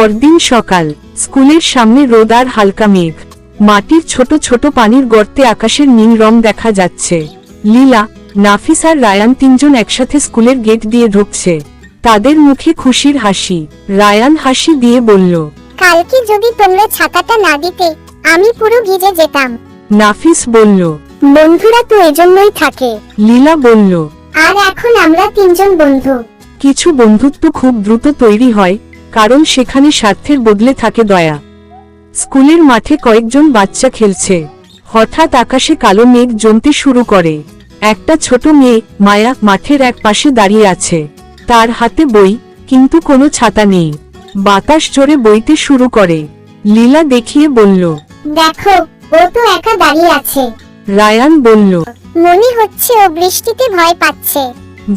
পরদিন সকাল, স্কুলের সামনে রোদ আর হালকা মেঘ। মাটির ছোট ছোট পানির গর্তে আকাশের নীল রং দেখা যাচ্ছে। লীলা, নাফিস আর রায়ান তিনজন একসাথে স্কুলের গেট দিয়ে ঢুকছে। তাদের মুখে খুশির হাসি। রায়ান হাসি দিয়ে বলল, কালকে যদি তোমরা ছাতাটা না দিতে আমি পুরো ভিজে যেতাম। নাফিস বলল, বন্ধুরা তো এজন্যই থাকে। লীলা বলল, আর এখন আমরা তিনজন বন্ধু। কিছু বন্ধুত্ব খুব দ্রুত তৈরি হয়, কারণ সেখানে স্বার্থের বদলে থাকে দয়া। স্কুলের মাঠে কয়েকজন বাচ্চা খেলছে। হঠাৎ আকাশে কালো মেঘ জমতে শুরু করে। একটা ছোট মেয়ে, মায়া, মাঠের এক পাশে দাঁড়িয়ে আছে। তার হাতে বই, কিন্তু কোনো ছাতা নেই। বাতাস জোরে বইতে শুরু করে। লীলা দেখিয়ে বলল, দেখো, ও তো একা দাঁড়িয়ে আছে। রায়ান বলল, মনে হচ্ছে ও বৃষ্টিতে ভয় পাচ্ছে।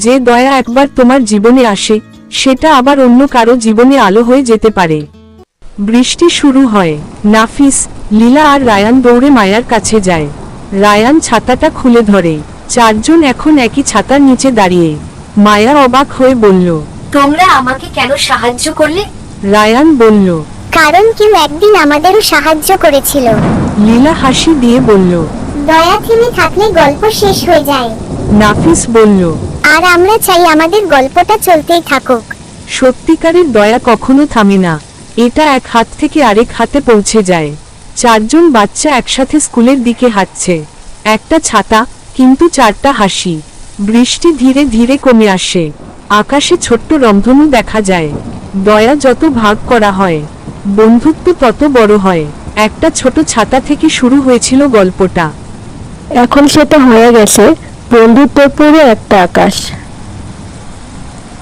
যে দয়া একবার তোমার জীবনে আসে, সেটা আবার অন্য কারো জীবনে আলো হয়ে যেতে পারে। বৃষ্টি শুরু হয়। নাফিস, লীলা আর রায়ান দৌড়ে মায়ার কাছে যায়। রায়ান ছাতাটা খুলে ধরে। চারজন এখন একই ছাতার নিচে দাঁড়িয়ে। মায়া অবাক হয়ে বলল, তোমরা আমাকে কেন সাহায্য করলে? রায়ান বলল, কারণ কেউ একদিন আমাদেরও সাহায্য করেছিল। লীলা হাসি দিয়ে বলল, দয়া থেমে থাকলে গল্প শেষ হয়ে যায়। নাফিস বলল, আর আমরা চাই আমাদের গল্পটা চলতেই থাকুক। সত্যিকারের দয়া কখনো থামে না, এটা এক হাত থেকে আরেক হাতে পৌঁছে যায়। চারজন বাচ্চা একসাথে স্কুলের দিকে হাঁটছে। একটা ছাতা, কিন্তু চারটা হাসি। বৃষ্টি ধীরে ধীরে কমে আসে। আকাশে ছোট্ট রংধনু দেখা যায়। দয়া যত ভাগ করা হয়, বন্ধুত্ব তত বড় হয়। একটা ছোট ছাতা থেকে শুরু হয়েছিল গল্পটা। এখন সেটা হয়ে গেছে বন্ধুত্বের পুরো একটা আকাশ।